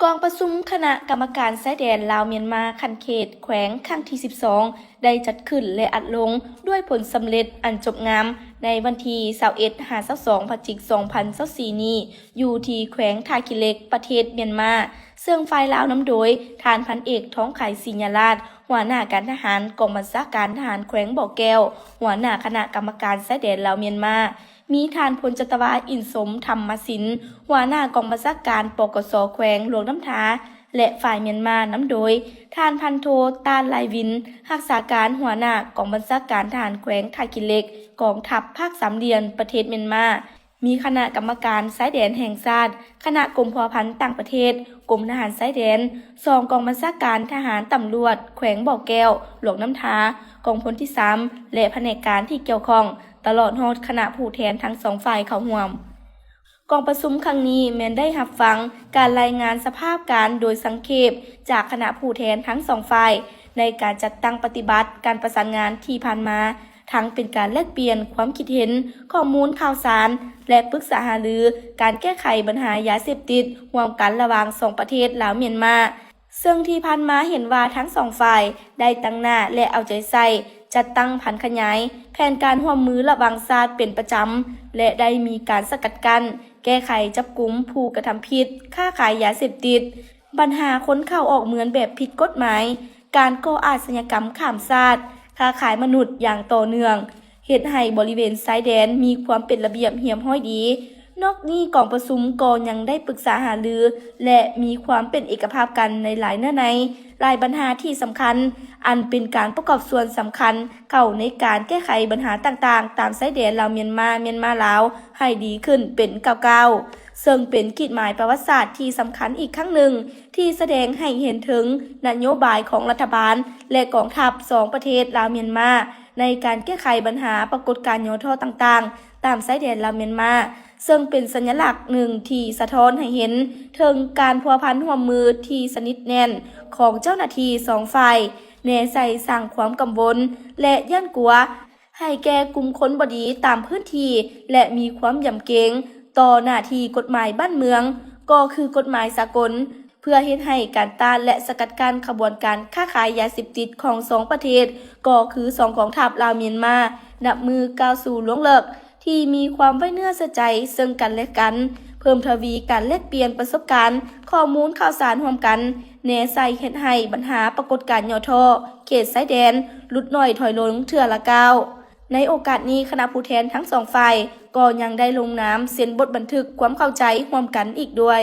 กองประชุมคณะกรรมการชายแดนลาวเมียนมาคันเขตแขวงครั้งที่ 12 ได้จัดขึ้นและอัดลงด้วยผลสำเร็จอันจบงามในวันที่21-22 พฤศจิกายน 2024 นี้อยู่ที่แขวงทาคิเล็กประเทศเมียนมาซึ่งฝ่ายลาวนำโดยทานพันเอกท้องไข่ศิญราชหัวหน้าการทหารกองบัญชาการทหารแขวงบ่อแก้วหัวหน้าคณะกรรมการชายแดนลาวเมียนมามีทานพลจตวาอินสมธรรมศิลป์หัวหน้ากองบัญชาการปกส.แขวงหลวงน้ำทาและฝ่ายเมียนมานำโดยทานพันโทตาลไลวินรักษาการหัวหน้ากองบัญชาการทหารแขวงทาคิเล็กกองทัพภาค3เดือนประเทศเมียนมามีคณะกรรมการชายแดนแห่งชาติคณะกรมพัวพันต่างประเทศกรมทหารชายแดนกองบัญชาการทหารตำรวจแขวงบ่อแก้วหลวงน้ำทากองพลที่3และแผนกการที่เกี่ยวข้องตลอดฮอดคณะผู้แทนทั้ง2ฝ่ายเข้าร่วมกองประชุมครั้งนี้แม้นได้รับฟังการรายงานสภาพการโดยสังเขปจากคณะผู้แทนทั้ง2ฝ่ายในการจัดตั้งปฏิบัติการประสานงานที่ผ่านมาทั้งเป็นการแลกเปลี่ยนความคิดเห็นข้อมูลข่าวสารและปรึกษาหารือการแก้ไขปัญหายาเสพติดร่วมกันระหว่าง2ประเทศลาวเมียนมาซึ่งที่ผ่านมาเห็นว่าทั้ง2ฝ่ายได้ตั้งหน้าและเอาใจใส่จัดตั้งผันขยายแผนการร่วมมือระหว่างชาติเป็นประจำและได้มีการสกัดกั้นแก้ไขจับกุมผู้กระทำผิดค้าขายยาเสพติดปัญหาคนเข้าออกเมืองแบบผิดกฎหมายการก่ออาชญากรรมข้ามชาติค้าขายมนุษย์อย่างต่อเนื่องเฮ็ดให้บริเวณชายแดนมีความเป็นระเบียบเรียบร้อยดีนอกนี้กองประชุมก็ยังได้ปรึกษาหารือและมีความเป็นเอกภาพกันในหลายเนื้อในหลายปัญหาที่สำคัญอันเป็นการประกอบส่วนสำคัญเข้าในการแก้ไขปัญหาต่างๆตามชายแดนลาวเมียนมาลาวให้ดีขึ้นเป็นก้าวๆซึ่งเป็นกิจหมายประวัติศาสตร์ที่สำคัญอีกครั้งหนึ่งที่แสดงให้เห็นถึงนโยบายของรัฐบาลและกองทัพ2ประเทศลาวเมียนมาในการแก้ไขปัญหาปรากฏการณ์ย่อท่อต่างๆตามชายแดนลาวเมียนมาซึ่งเป็นสัญลักษณ์หนึ่งที่สะท้อนให้เห็นถึงการพัวพันร่วมมือที่สนิทแน่นของเจ้าหน้าที่2ฝ่ายแน่ใส่สร้างความกังวลและย่านกลัวให้แก่กลุ่มคนบดีตามพื้นที่และมีความยำเกรงต่อหน้าที่กฎหมายบ้านเมืองก็คือกฎหมายสากลเพื่อเฮ็ดให้การต้านและสกัดกั้นขบวนการค้าขายยาเสพติดของ2ประเทศก็คือ2กองทัพลาวเมียนมานับมือก้าวสู่ล่วงเลิกที่มีความไว้เนื้อเชื่อใจซึ่งกันและกันเพิ่มทวีการแลกเปลี่ยนประสบการณ์ข้อมูลข่าวสารร่วมกันแน่ใส่เฮ็ดให้ปัญหาปรากฏการณ์ย่อท่อเขตชายแดนลดน้อยถอยลงเทื่อละก้าวในโอกาสนี้คณะผู้แทนทั้ง2ฝ่ายก็ยังได้ลงนามเซ็นบทบันทึกความเข้าใจร่วมกันอีกด้วย